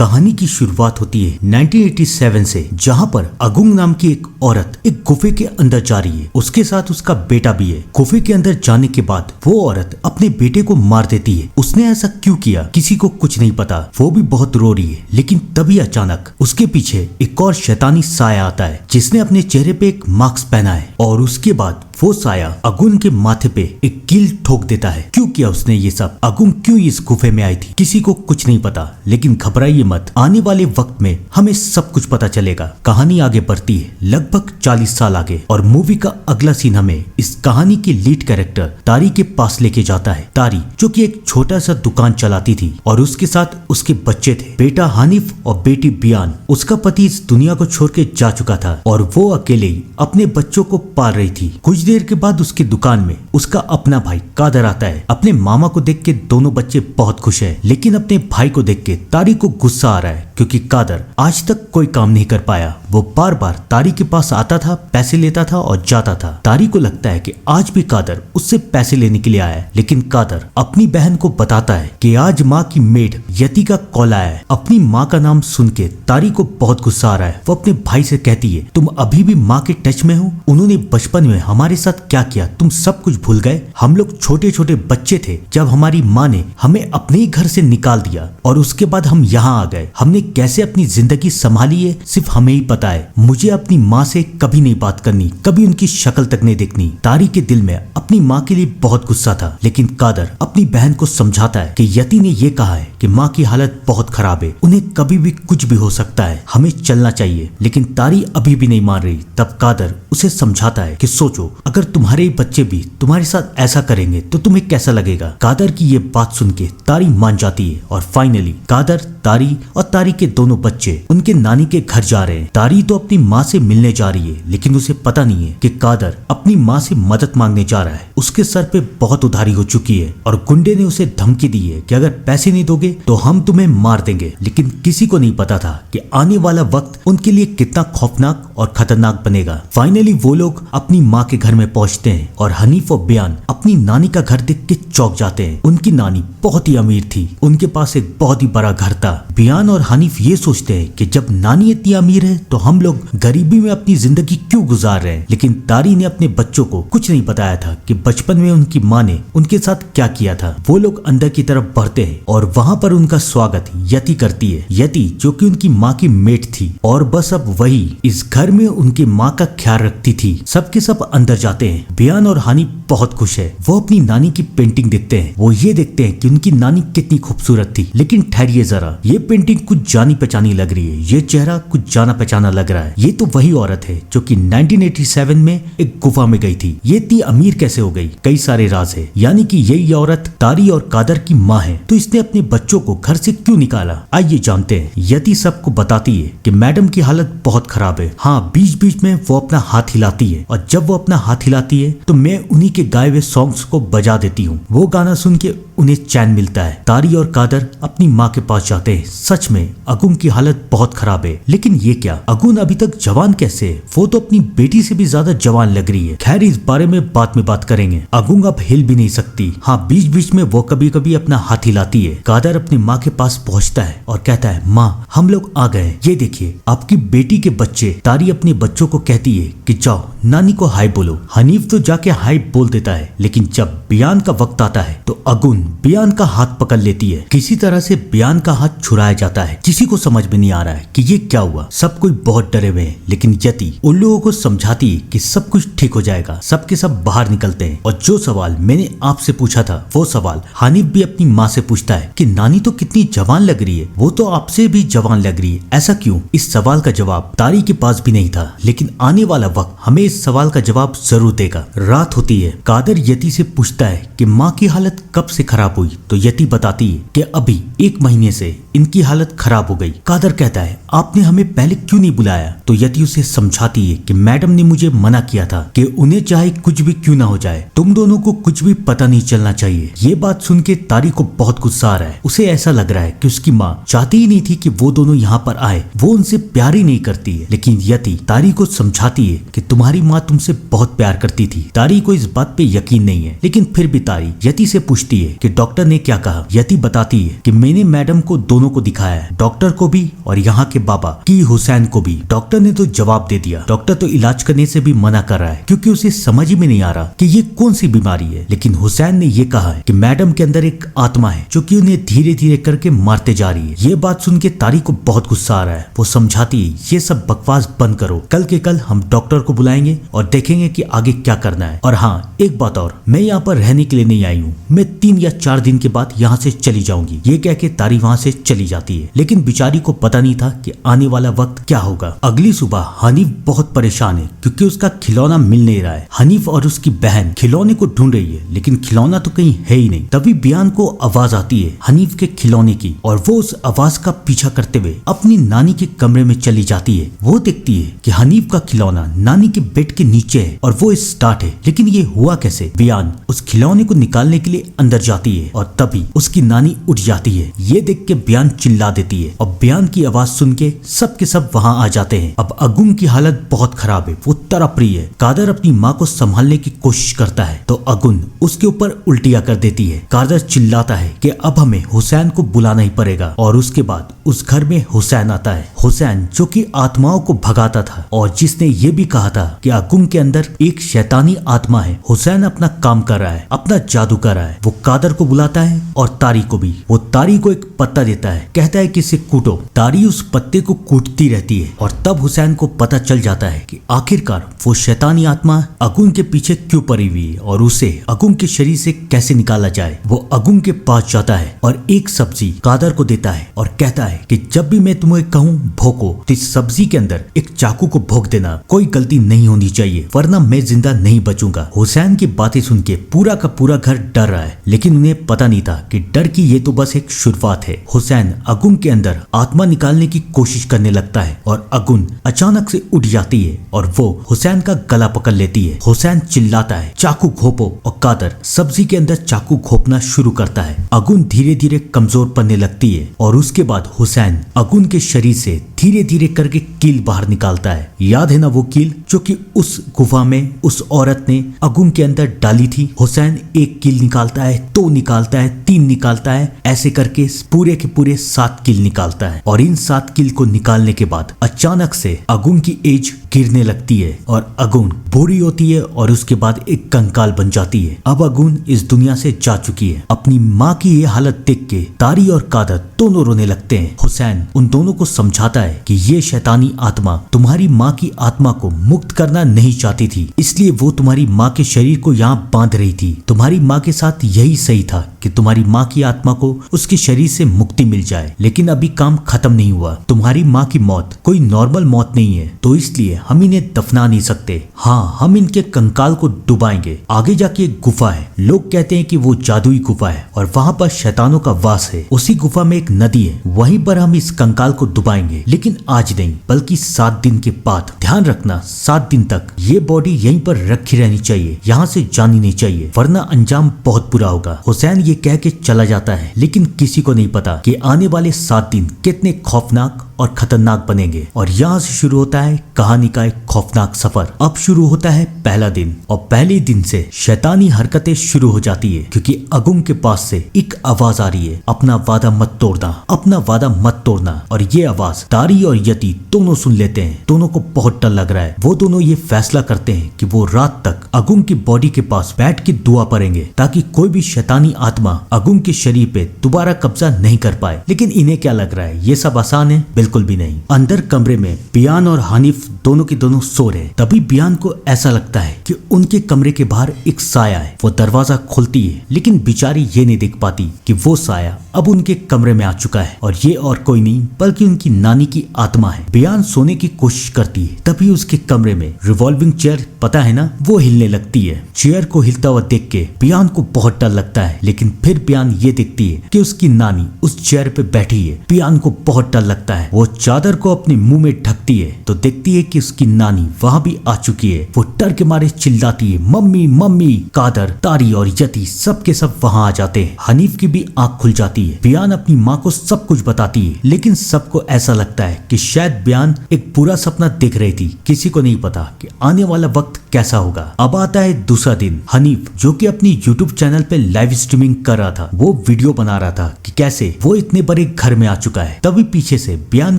कहानी की शुरुआत होती है 1987 से, जहां पर अगुंग नाम की एक औरत एक गुफे के अंदर जा रही है। उसके साथ उसका बेटा भी है। गुफे के अंदर जाने के बाद वो औरत अपने बेटे को मार देती है। उसने ऐसा क्यों किया किसी को कुछ नहीं पता। वो भी बहुत रो रही है, लेकिन तभी अचानक उसके पीछे एक और शैतानी साया आता है जिसने अपने चेहरे पे एक मास्क पहना है, और उसके बाद वो साया अगुन के माथे पे एक कील ठोक देता है। क्यों किया उसने ये सब? अगुन क्यों इस गुफे में आई थी? किसी को कुछ नहीं पता, लेकिन घबराइए मत, आने वाले वक्त में हमें सब कुछ पता चलेगा। कहानी आगे बढ़ती है लगभग 40 साल आगे, और मूवी का अगला सीन हमें इस कहानी के लीड कैरेक्टर तारी के पास लेके जाता है। तारी जो कि एक छोटा सा दुकान चलाती थी, और उसके साथ उसके बच्चे थे, बेटा हानिफ और बेटी बियान। उसका पति इस दुनिया को छोड़ के जा चुका था और वो अकेले ही अपने बच्चों को पाल रही थी। कुछ देर के बाद उसकी दुकान में उसका अपना भाई कादर आता है। अपने मामा को देख के दोनों बच्चे बहुत खुश हैं, लेकिन अपने भाई को देख के तारी को गुस्सा आ रहा है, क्योंकि कादर आज तक कोई काम नहीं कर पाया। वो बार बार तारी के पास आता था, पैसे लेता था और जाता था। तारी को लगता है कि आज भी कादर उससे पैसे लेने के लिए आया है, लेकिन कादर अपनी बहन को बताता है कि आज माँ की मेड यति का कॉल आया है। अपनी माँ का नाम सुन के तारी को बहुत गुस्सा आ रहा है। वो अपने भाई से कहती है, तुम अभी भी माँ के टच में हो? उन्होंने बचपन में हमारे साथ क्या किया तुम सब कुछ भूल गए? हम लोग छोटे छोटे बच्चे थे जब हमारी माँ ने हमें अपने ही घर से निकाल दिया, और उसके बाद हम यहाँ आ गए। हमने कैसे अपनी जिंदगी संभाली है सिर्फ हमें ही पता है। मुझे अपनी माँ से कभी नहीं बात करनी, कभी उनकी शक्ल तक नहीं देखनी। तारी के दिल में अपनी माँ के लिए बहुत गुस्सा था, लेकिन कादर अपनी बहन को समझाता है कि यति ने ये कहा है कि माँ की हालत बहुत खराब है, उन्हें कभी भी कुछ भी हो सकता है, हमें चलना चाहिए। लेकिन तारी अभी भी नहीं मान रही। तब कादर उसे समझाता है कि सोचो, अगर तुम्हारे बच्चे भी तुम्हारे साथ ऐसा करेंगे तो तुम्हें कैसा लगेगा? कादर की ये बात सुन के तारी मान जाती है, और फाइनली कादर, तारी और तारी के दोनों बच्चे उनके नानी के घर जा रहे हैं। तारी तो अपनी माँ से मिलने जा रही है, लेकिन उसे पता नहीं है कि कादर अपनी माँ से मदद मांगने जा रहा है। उसके सर पे बहुत उधारी हो चुकी है, और गुंडे ने उसे धमकी दी है कि अगर पैसे नहीं दोगे तो हम तुम्हें मार देंगे। लेकिन किसी को नहीं पता था कि आने वाला वक्त उनके लिए कितना खौफनाक और खतरनाक बनेगा। फाइनली वो लोग अपनी माँ के घर में पहुंचते हैं, और हनीफ और बियान अपनी नानी का घर देख के चौंक जाते हैं। उनकी नानी बहुत ही अमीर थी, उनके पास एक बहुत ही बड़ा घर था। बियान और हनीफ ये सोचते हैं कि जब नानी इतनी अमीर है तो हम लोग गरीबी में अपनी जिंदगी क्यों गुजार रहे हैं। लेकिन तारी ने अपने बच्चों को कुछ नहीं बताया था कि बचपन में उनकी माँ ने उनके साथ क्या किया था। वो लोग अंदर की तरफ बढ़ते हैं, और वहाँ पर उनका स्वागत यति करती है। यति जो कि उनकी माँ की मेट थी, और बस अब वही इस घर में उनकी माँ का ख्याल रखती थी। सबके सब अंदर जाते हैं। बियान और हनीफ बहुत खुश है। वो अपनी नानी की पेंटिंग देखते हैं। वो ये देखते हैं कि उनकी नानी कितनी खूबसूरत थी। लेकिन ठहरिए जरा, ये पेंटिंग कुछ जानी पहचानी लग रही है, ये चेहरा कुछ जाना पहचाना लग रहा है। ये तो वही औरत है जो कि 1987 में एक गुफा में गई थी। ये इतनी अमीर कैसे हो गई? कई सारे राज है, यानी कि यही औरत तारी और कादर की माँ है। तो इसने अपने बच्चों को घर से क्यों निकाला? आइए जानते हैं। यति सबको बताती है कि मैडम की हालत बहुत खराब है। हाँ, बीच बीच में वो अपना हाथ हिलाती है, और जब वो अपना हाथ हिलाती है तो मैं उन्हीं के गाए हुए सॉन्ग्स को बजा देती हूँ। वो गाना सुन के उन्हें चैन मिलता है। तारी और कादर अपनी माँ के पास जाते हैं। सच में अगुन की हालत बहुत खराब है, लेकिन ये क्या, अगुन अभी तक जवान कैसे है? वो तो अपनी बेटी से भी ज्यादा जवान लग रही है। खैर, इस बारे में बाद में बात करेंगे। अगुन अब हिल भी नहीं सकती। हाँ, बीच बीच में वो कभी कभी अपना हाथ हिलाती है। कादर अपनी माँ के पास पहुँचता है और कहता है, माँ हम लोग आ गए, ये देखिए आपकी बेटी के बच्चे। तारी अपने बच्चों को कहती है कि जाओ नानी को हाय बोलो। हनीफ तो जाके हाय बोल देता है, लेकिन जब बियान का वक्त आता है तो अगुन बियान का हाथ पकड़ लेती है। किसी तरह से बियान का हाथ छुड़ाया जाता है। किसी को समझ में नहीं आ रहा है कि ये क्या हुआ। सब कोई बहुत डरे हुए हैं, लेकिन यति उन लोगों को समझाती है कि सब कुछ ठीक हो जाएगा। सबके सब बाहर निकलते हैं, और जो सवाल मैंने आपसे पूछा था वो सवाल हनीफ भी अपनी माँ से पूछता है कि नानी तो कितनी जवान लग रही है, वो तो आपसे भी जवान लग रही है, ऐसा क्यों? इस सवाल का जवाब तारी के पास भी नहीं था, लेकिन आने वाला वक्त हमें इस सवाल का जवाब जरूर देगा। रात होती है। कादर यति से पूछता है कि माँ की हालत कब से खराब हुई, तो यति बताती है कि अभी 1 महीने से इनकी हालत खराब हो गई। कादर कहता है, आपने हमें पहले क्यों नहीं बुलाया? तो यति उसे समझाती है कि मैडम ने मुझे मना किया था कि उन्हें चाहे कुछ भी क्यों ना हो जाए, तुम दोनों को कुछ भी पता नहीं चलना चाहिए। ये बात सुन के तारी को बहुत गुस्सा आ रहा है। उसे ऐसा लग रहा है कि उसकी माँ चाहती ही नहीं थी कि वो वो दोनों यहाँ पर आए वो उनसे प्यार ही नहीं करती है, लेकिन यति तारी को समझाती है कि तुम्हारी माँ तुमसे बहुत प्यार करती थी। तारी को इस बात पे यकीन नहीं है, लेकिन फिर भी तारी यति से पूछती है कि डॉक्टर ने क्या कहा। यति बताती है कि मैंने मैडम को दोनों को दिखाया है, डॉक्टर को भी और यहाँ के बाबा की हुसैन को भी। डॉक्टर ने तो जवाब दे दिया, डॉक्टर तो इलाज करने से भी मना कर रहा है क्योंकि उसे समझ ही में नहीं आ रहा कि ये कौन सी बीमारी है। लेकिन हुसैन ने ये कहा है कि मैडम के अंदर एक आत्मा है जो कि उन्हें धीरे धीरे करके मारते जा रही है। ये बात सुन के तारी को बहुत गुस्सा आ रहा है। वो समझाती है ये सब बकवास बंद करो, कल के कल हम डॉक्टर को बुलाएंगे और देखेंगे कि आगे क्या करना है। और हाँ एक बात और, मैं यहाँ पर रहने के लिए नहीं आई हूँ, मैं 3 या 4 दिन के बाद यहाँ से चली जाऊंगी। ये कह के तारी वहाँ से चली जाती है, लेकिन बेचारी को पता नहीं था कि आने वाला वक्त क्या होगा। अगली सुबह हनीफ बहुत परेशान है क्योंकि उसका खिलौना मिल नहीं रहा है। हनीफ और उसकी बहन खिलौने को ढूंढ रही है, लेकिन खिलौना तो कहीं है ही नहीं। तभी बियान को आवाज आती है हनीफ के खिलौने की, और वो उस आवाज का पीछा करते हुए अपनी नानी के कमरे में चली जाती है। वो देखती है कि हनीफ का खिलौना नानी के बेड के नीचे है और वो स्टार्ट है, लेकिन ये हुआ कैसे। बियान उस खिलौने को निकालने के लिए अंदर जाती है और तभी उसकी नानी उठ जाती है। ये देख के बियान चिल्ला देती है और बियान की आवाज सुन के सब के सब वहाँ आ जाते हैं। अब अगुन की हालत बहुत खराब है, वो तड़प रही है। कादर अपनी माँ को संभालने की कोशिश करता है तो अगुन उसके ऊपर उल्टियाँ कर देती है। कादर चिल्लाता है कि अब हमें हुसैन को बुलाना ही पड़ेगा, और उसके बाद उस घर में हुसैन आता है। हुसैन जो कि आत्माओं को भगाता था और जिसने ये भी कहा था कि अगुन के अंदर एक शैतानी आत्मा है। हुसैन अपना काम कर रहा है, अपना जादू कर रहा है। वो कादर को बुलाता है और तारी को भी। वो तारी को एक पत्ता देता है, कहता है कि इसे कूटो। तारी उस पत्ते को कूटती रहती है और तब हुसैन को पता चल जाता है कि आखिरकार वो शैतानी आत्मा अगुन के पीछे क्यों पड़ी हुई है और उसे अगुन के शरीर से कैसे निकाला जाए। वो अगुन के पास जाता है और एक सब्जी कादर को देता है और कहता है कि जब भी मैं तुम्हें कहूँ भोंको तो इस सब्जी के अंदर एक चाकू को भोंक देना, कोई गलती नहीं होनी चाहिए वरना मैं जिंदा नहीं बचूंगा। हुसैन की बातें सुन के पूरा का पूरा घर डर रहा है, लेकिन उन्हें पता नहीं था कि डर की ये तो बस एक शुरुआत है। हुसैन अगुन के अंदर आत्मा निकालने की कोशिश करने लगता है और अगुन अचानक से उठ जाती है और वो हुसैन का गला पकड़ लेती है। हुसैन चिल्लाता है चाकू घोपो, और कादर सब्जी के अंदर चाकू घोपना शुरू करता है। अगुन धीरे धीरे कमजोर पड़ने लगती है और उसके बाद हुसैन अगुन के शरीर से धीरे धीरे करके कील बाहर निकालता है। याद है ना वो कील जो कि उस गुफा में उस औरत ने अगुन के अंदर डाली थी। हुसैन एक कील निकालता है, 2 निकालता है, 3 निकालता है, ऐसे करके पूरे के पूरे 7 कील निकालता है। और इन 7 कील को निकालने के बाद अचानक से अगुन की एज गिरने लगती है और अगुन बूढ़ी होती है और उसके बाद एक कंकाल बन जाती है। अब अगुन इस दुनिया से जा चुकी है। अपनी माँ की ये हालत देख के तारी और कादर दोनों रोने लगते हैं। हुसैन उन दोनों को समझाता है कि ये शैतानी आत्मा तुम्हारी माँ की आत्मा को मुक्त करना नहीं चाहती थी, इसलिए वो तुम्हारी माँ के शरीर को यहाँ बांध रही थी। तुम्हारी माँ के साथ यही सही था कि तुम्हारी माँ की आत्मा को उसके शरीर से मुक्ति मिल जाए, लेकिन अभी काम खत्म नहीं हुआ। तुम्हारी माँ की मौत कोई नॉर्मल मौत नहीं है, तो इसलिए हम इन्हें दफना नहीं सकते। हाँ, हम इनके कंकाल को डुबाएंगे। आगे जाके एक गुफा है, लोग कहते हैं कि वो जादुई गुफा है और वहाँ पर शैतानों का वास है। उसी गुफा में एक नदी है, वहीं पर हम इस कंकाल को डुबाएंगे, लेकिन आज नहीं बल्कि 7 दिन के बाद। ध्यान रखना 7 दिन तक ये बॉडी यहीं पर रखी रहनी चाहिए, यहाँ से जानी नहीं चाहिए वरना अंजाम बहुत बुरा होगा। हुसैन ये कह के चला जाता है, लेकिन किसी को नहीं पता कि आने वाले 7 दिन कितने खौफनाक और खतरनाक बनेंगे। और यहाँ से शुरू होता है कहानी का एक खौफनाक सफर। अब शुरू होता है पहला दिन और पहले दिन से शैतानी हरकतें शुरू हो जाती है, क्योंकि अगुन के पास से एक आवाज आ रही है, अपना वादा मत तोड़ना, अपना वादा मत तोड़ना। और ये आवाज तारी और यति दोनों सुन लेते हैं। दोनों को बहुत डर लग रहा है। वो दोनों ये फैसला करते हैं कि वो रात तक अगुन की बॉडी के पास बैठ के दुआ पढ़ेंगे ताकि कोई भी शैतानी आत्मा अगुन के शरीर पे दोबारा कब्जा नहीं कर पाए। लेकिन इन्हें क्या लग रहा है ये सब आसान है? बिल्कुल भी नहीं। अंदर कमरे में बियान और हानिफ दोनों के दोनों सो रहे। तभी बियान को ऐसा लगता है कि उनके कमरे के बाहर एक साया है। वो दरवाजा खोलती है, लेकिन बेचारी ये नहीं देख पाती कि वो साया अब उनके कमरे में आ चुका है और ये और कोई नहीं बल्कि उनकी नानी की आत्मा है। बियान सोने की कोशिश करती है, तभी उसके कमरे में रिवॉल्विंग चेयर, पता है ना, वो हिलने लगती है। चेयर को हिलता हुआ देख के बियान को बहुत डर लगता है, लेकिन फिर बियान ये देखती है कि उसकी नानी उस चेयर पे बैठी है। बियान को बहुत डर लगता है। वो वो चादर को अपने मुंह में ढकती है तो देखती है कि उसकी नानी वहाँ भी आ चुकी है। वो डर के मारे चिल्लाती है, मम्मी मम्मी। कादर, तारी और यति सब के सब वहाँ आ जाते हैं। हनीफ की भी आंख खुल जाती है। बियान अपनी माँ को सब कुछ बताती है, लेकिन सबको ऐसा लगता है कि शायद बियान एक बुरा सपना देख रही थी। किसी को नहीं पता कि आने वाला वक्त कैसा होगा। अब आता है दूसरा दिन। हनीफ जो कि अपनी YouTube चैनल पे लाइव स्ट्रीमिंग कर रहा था, वो वीडियो बना रहा था कि कैसे वो इतने बड़े घर में आ चुका है। तभी पीछे से बियान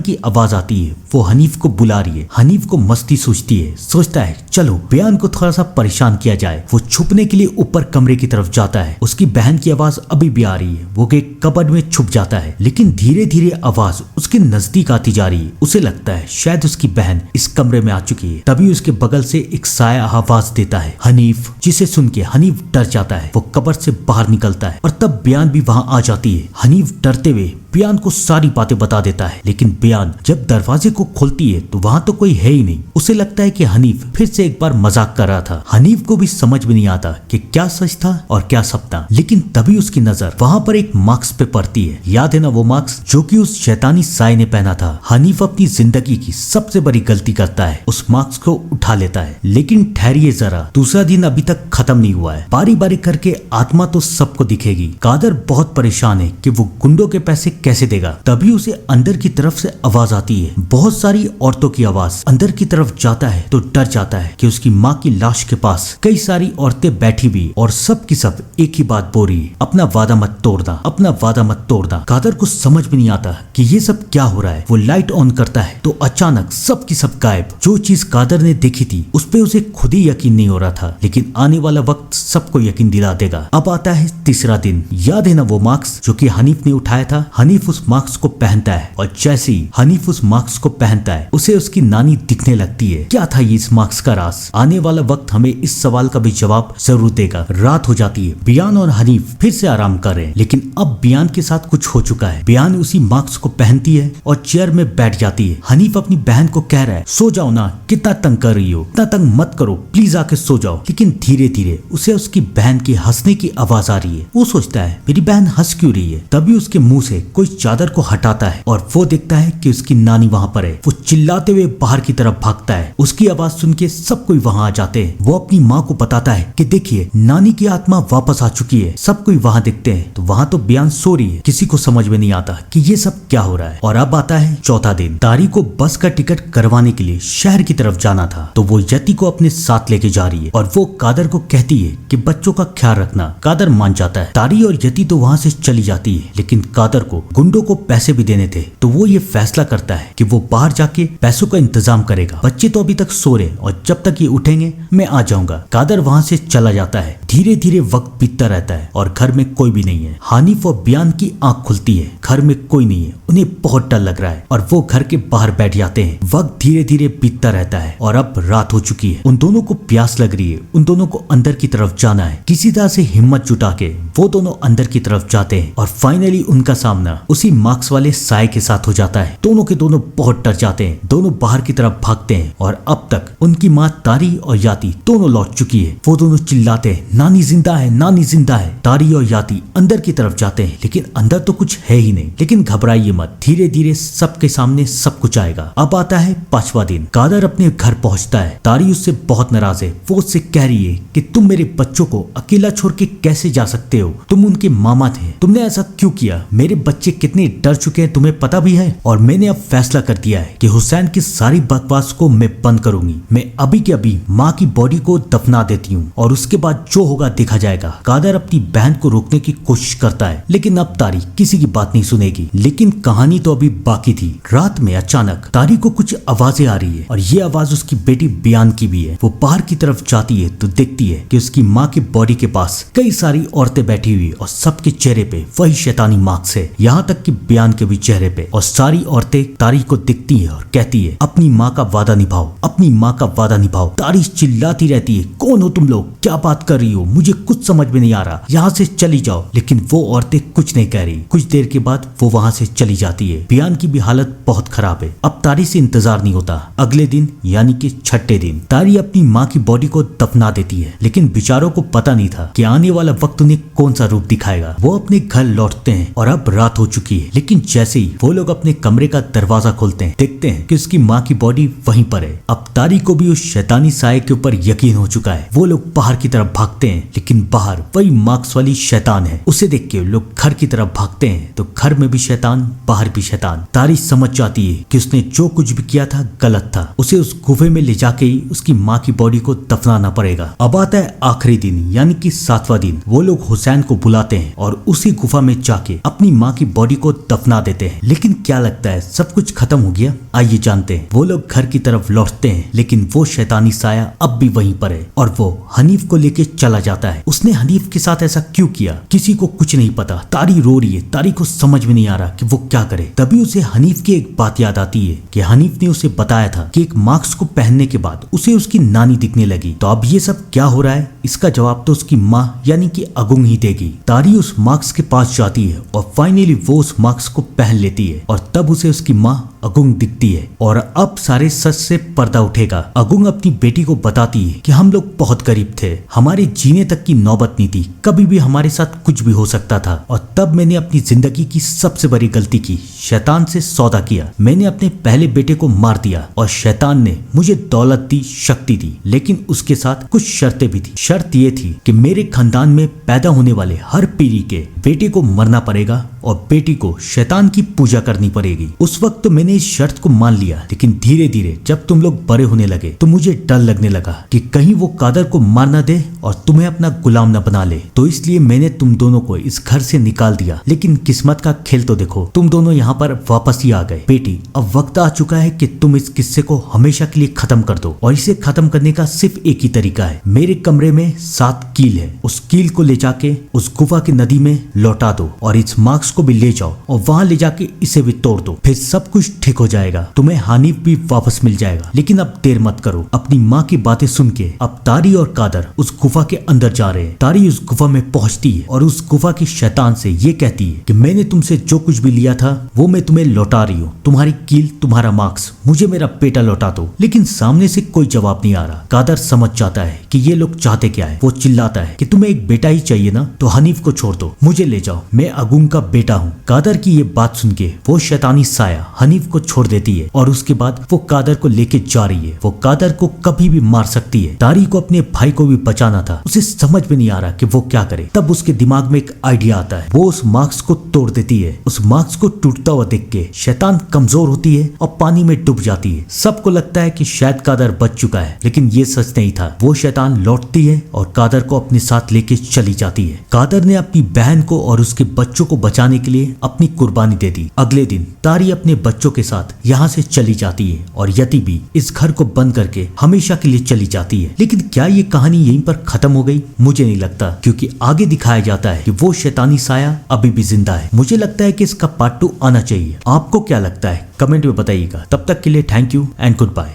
की आवाज आती है। वो हनीफ को बुला रही है। हनीफ को मस्ती सूझती है, सोचता है चलो बियान को थोड़ा सा परेशान किया जाए। वो छुपने के लिए ऊपर कमरे की तरफ जाता है। उसकी बहन की आवाज अभी भी आ रही है। वो एक कबर्ड में छुप जाता है, लेकिन धीरे धीरे आवाज उसके नजदीक आती जा रही है। उसे लगता है शायद उसकी बहन इस कमरे में आ चुकी है। तभी उसके बगल से एक साया आवाज देता है हनीफ, जिसे सुन के हनीफ डर जाता है। वो कब्र से बाहर निकलता है और तब बियान भी वहाँ आ जाती है। हनीफ डरते हुए बियान को सारी बातें बता देता है, लेकिन बियान जब दरवाजे को खोलती है तो वहाँ तो कोई है ही नहीं। उसे लगता है कि हनीफ फिर से एक बार मजाक कर रहा था। हनीफ को भी समझ में नहीं आता कि क्या सच था और क्या सपना। लेकिन तभी उसकी नजर वहाँ पर एक मास्क पे पड़ती है। याद है ना वो मास्क जो कि उस शैतानी साय ने पहना था। हनीफ अपनी जिंदगी की सबसे बड़ी गलती करता है, उस मास्क को उठा लेता है। लेकिन ठहरिए जरा, दूसरा दिन अभी तक खत्म नहीं हुआ है। बारी बारी करके आत्मा तो सबको दिखेगी। कादर बहुत परेशान है कि वो गुंडों के पैसे कैसे देगा। तभी उसे अंदर की तरफ से आवाज आती है, बहुत सारी औरतों की आवाज। अंदर की तरफ जाता है तो डर जाता है कि उसकी माँ की लाश के पास कई सारी औरतें बैठी हुई और सब की सब एक ही बात बोल रही है, अपना वादा मत तोड़ना, अपना वादा मत तोड़ना। कादर को समझ में नहीं आता कि ये सब क्या हो रहा है। वो लाइट ऑन करता है तो अचानक सब की सब गायब। जो चीज कादर ने देखी थी उस पे उसे खुद ही यकीन नहीं हो रहा था, लेकिन आने वाला वक्त सबको यकीन दिला देगा। अब आता है तीसरा दिन। याद है ना वो मास्क जो कि हनीफ ने उठाया था। हनीफ उस मास्क को पहनता है और जैसे ही हनीफ उस मास्क को पहनता है उसे उसकी नानी दिखने लगती है। क्या था ये इस मास्क का राज? आने वाला वक्त हमें इस सवाल का भी जवाब जरूर देगा। रात हो जाती है। बियान और हनीफ फिर से आराम कर रहे हैं, लेकिन अब बियान के साथ कुछ हो चुका है। बियान उसी मास्क को पहनती है और चेयर में बैठ जाती है। हनीफ अपनी बहन को कह रहा है सो जाओ ना, कितना तंग कर रही हो, इतना तंग मत करो, प्लीज आके सो जाओ। लेकिन धीरे धीरे उसे उसकी बहन की हंसने की आवाज आ रही है। वो सोचता है मेरी बहन हंस क्यों रही है। तभी उसके मुंह से कोई चादर को हटाता है और वो देखता है कि उसकी नानी वहाँ पर है। वो चिल्लाते हुए बाहर की तरफ भागता है। उसकी आवाज सुन के सब कोई वहाँ आ जाते हैं। वो अपनी माँ को बताता है कि देखिए नानी की आत्मा वापस आ चुकी है। सब कोई वहाँ देखते हैं तो वहाँ तो बियान सो रही है। किसी को समझ में नहीं आता कि ये सब क्या हो रहा है। और अब आता है चौथा दिन। तारी को बस का टिकट करवाने के लिए शहर की तरफ जाना था, तो वो यति को अपने साथ लेके जा रही है और वो कादर को कहती है कि बच्चों का ख्याल रखना। कादर मान जाता है। तारी और यति तो वहाँ से चली जाती है, लेकिन कादर को गुंडों को पैसे भी देने थे, तो वो ये फैसला करता है कि वो बाहर जाके पैसों का इंतजाम करेगा। बच्चे तो अभी तक सो रहे और जब तक ये उठेंगे मैं आ जाऊंगा। कादर वहाँ से चला जाता है। धीरे धीरे वक्त बीतता रहता है और घर में कोई भी नहीं है। हनीफ और बियान की आंख खुलती है। घर में कोई नहीं है। उन्हें बहुत डर लग रहा है और वो घर के बाहर बैठ जाते हैं। वक्त धीरे धीरे बीतता रहता है और अब रात हो चुकी है। उन दोनों को प्यास लग रही है। उन दोनों को अंदर की तरफ जाना है। किसी तरह से हिम्मत जुटा के वो दोनों अंदर की तरफ जाते हैं और फाइनली उनका सामना उसी मार्क्स वाले साय के साथ हो जाता है। दोनों के दोनों बहुत डर जाते हैं। दोनों बाहर की तरफ भागते हैं और अब तक उनकी माँ तारी और याति दोनों लौट चुकी है। वो दोनों चिल्लाते हैं नानी जिंदा है, नानी जिंदा है। तारी और याति अंदर की तरफ जाते हैं, लेकिन अंदर तो कुछ है ही नहीं। लेकिन घबराइए मत, धीरे धीरे सबके सामने सब कुछ आएगा। अब आता है पांचवा दिन। कादर अपने घर पहुंचता है। तारी उससे बहुत नाराज है। वो उससे कह रही है कि तुम मेरे बच्चों को अकेला छोड़ के कैसे जा सकते हो? तुम उनके मामा थे, तुमने ऐसा क्यों किया? मेरे बच्चे कितने डर चुके हैं तुम्हें पता भी है। और मैंने अब फैसला कर दिया है कि हुसैन की सारी बकवास को मैं बंद करूंगी। मैं अभी के अभी माँ की बॉडी को दफना देती हूँ और उसके बाद जो होगा देखा जाएगा। कादर अपनी बहन को रोकने की कोशिश करता है, लेकिन अब तारी किसी की बात नहीं सुनेगी। लेकिन कहानी तो अभी बाकी थी। रात में अचानक तारी को कुछ आवाजें आ रही है और ये आवाज उसकी बेटी बियान की भी है। वो बाहर की तरफ जाती है तो देखती है कि उसकी माँ की बॉडी के पास कई सारी औरतें बैठी हुई और सबके चेहरे पे वही शैतानी मार्क्स है, यहाँ तक कि बियान के भी चेहरे पे। और सारी औरतें तारी को दिखती है और कहती है अपनी माँ का वादा निभाओ, अपनी माँ का वादा निभाओ। तारी चिल्लाती रहती है कौन हो तुम लोग, क्या बात कर रही हो, हो, मुझे कुछ समझ में नहीं आ रहा, यहाँ से चली जाओ। लेकिन वो औरतें कुछ नहीं कह रही। कुछ देर के बाद वो वहाँ से चली जाती है। बियान की भी हालत बहुत खराब है। अब तारी से इंतजार नहीं होता। अगले दिन यानी कि छठे दिन तारी अपनी माँ की बॉडी को दफना देती है, लेकिन बेचारों को पता नहीं था कि आने वाला वक्त उन्हें कौन सा रूप दिखाएगा। वो अपने घर लौटते हैं और अब रात हो चुकी है, लेकिन जैसे ही वो लोग अपने कमरे का दरवाजा खोलते हैं, देखते हैं कि उसकी माँ की बॉडी वहीं पर है। अब तारी को भी उस शैतानी साये के ऊपर यकीन हो चुका है। वो लोग बाहर की तरफ भागते हैं, लेकिन बाहर वही मार्क्स वाली शैतान है। उसे देख के लोग घर की तरफ भागते हैं, तो घर में भी शैतान, बाहर भी शैतान। तारी समझ जाती है कि उसने जो कुछ भी किया था गलत था। उसे उस गुफे में ले जाके ही उसकी माँ की बॉडी को दफनाना पड़ेगा। अब आता है आखिरी दिन यानी कि 7वां दिन। वो लोग हुसैन को बुलाते हैं और उसी गुफा में जाके अपनी माँ की बॉडी को दफना देते हैं। लेकिन क्या लगता है सब कुछ खत्म हो गया? आइए जानते हैं। वो लोग घर की तरफ लौटते हैं, लेकिन वो शैतानी साया अब भी वहीं पर है और वो हनीफ को लेके चला जाता है। उसने हनीफ के साथ ऐसा क्यों किया, किसी को कुछ नहीं पता। तारी रो रही है। तारी को समझ में नहीं आ रहा कि वो क्या करे। तभी उसे हनीफ की एक बात याद आती है कि हनीफ ने उसे बताया था कि एक मास्क को पहनने के बाद उसे उसकी नानी दिखने लगी। तो अब ये सब क्या हो रहा है, इसका जवाब तो उसकी माँ यानी कि अगुंग ही देगी। तारी उस मास्क के पास जाती है और फाइनली वो उस मास्क को पहन लेती है और तब उसे उसकी माँ अगुंग दिखती है और अब सारे सच से पर्दा उठेगा। अगुंग अपनी बेटी को बताती है कि हम लोग बहुत गरीब थे, हमारे जीने तक की नौबत नहीं थी, कभी भी हमारे साथ कुछ भी हो सकता था और तब मैंने अपनी जिंदगी की सबसे बड़ी गलती की, शैतान से सौदा किया। मैंने अपने पहले बेटे को मार दिया और शैतान ने मुझे दौलत दी, शक्ति दी, लेकिन उसके साथ कुछ शर्तें भी थी। शर्त ये थी कि मेरे खानदान में पैदा होने वाले हर पीढ़ी के बेटे को मरना पड़ेगा और बेटी को शैतान की पूजा करनी पड़ेगी। उस वक्त तो मैंने इस शर्त को मान लिया, लेकिन धीरे धीरे जब तुम लोग बड़े होने लगे तो मुझे डर लगने लगा कि कहीं वो कादर को मार न दे और तुम्हें अपना गुलाम न बना ले। तो इसलिए मैंने तुम दोनों को इस घर से निकाल दिया। लेकिन किस्मत का खेल तो देखो, तुम दोनों यहाँ पर वापस ही आ गए। बेटी, अब वक्त आ चुका है कि तुम इस किस्से को हमेशा के लिए खत्म कर दो और इसे खत्म करने का सिर्फ एक ही तरीका है। मेरे कमरे में 7 कील है, उस कील को ले जाके उस गुफा की नदी में लौटा दो और इस मार्क्स को भी ले जाओ और वहां ले जाके इसे भी तोड़ दो। फिर सब कुछ ठीक हो जाएगा, तुम्हें हानिफ भी वापस मिल जाएगा। लेकिन अब देर मत करो। अपनी माँ की बातें सुन के अब तारी और कादर उस गुफा के अंदर जा रहे हैं। तारी उस गुफा में पहुंचती है और उस गुफा की शैतान से ये कहती है कि मैंने तुमसे जो कुछ भी लिया था वो मैं तुम्हें लौटा रही हूँ, तुम्हारी कील, तुम्हारा मार्क्स, मुझे मेरा बेटा लौटा दो। लेकिन सामने से कोई जवाब नहीं आ रहा। कादर समझ जाता है कि ये लोग चाहते क्या है। वो चिल्लाता है कि तुम्हें एक बेटा ही चाहिए ना, तो हनीफ को छोड़ दो, मुझे ले जाओ, मैं अगुंग का बेटा हूँ। कादर की ये बात सुन के वो शैतानी साया हनीफ को छोड़ देती है और उसके बाद वो कादर को लेके जा रही है। वो कादर को कभी भी मार सकती है। तारी को अपने भाई को भी बचाना था। उसे समझ में नहीं आ रहा कि वो क्या करे। तब उसके दिमाग में एक आइडिया आता है। वो उस मार्क्स को तोड़ देती है। उस मार्क्स को टूटता हुआ देख के शैतान कमजोर होती है और पानी में डूब जाती है। सबको लगता है कि शायद कादर बच चुका है, लेकिन ये सच नहीं था। वो शैतान लौटती है और कादर को अपने साथ लेके चली जाती है। कादर ने अपनी बहन को और उसके बच्चों को बचाने के लिए अपनी कुर्बानी दे दी। अगले दिन तारी अपने बच्चों के साथ यहाँ से चली जाती है और यति भी इस घर को बंद करके हमेशा के लिए चली जाती है। लेकिन क्या ये कहानी यहीं पर खत्म हो गई? मुझे नहीं लगता, क्योंकि आगे दिखाया जाता है कि वो शैतानी साया अभी भी जिंदा है। मुझे लगता है कि इसका पार्ट 2 आना चाहिए। आपको क्या लगता है? कमेंट में बताइएगा। तब तक के लिए thank you and good bye.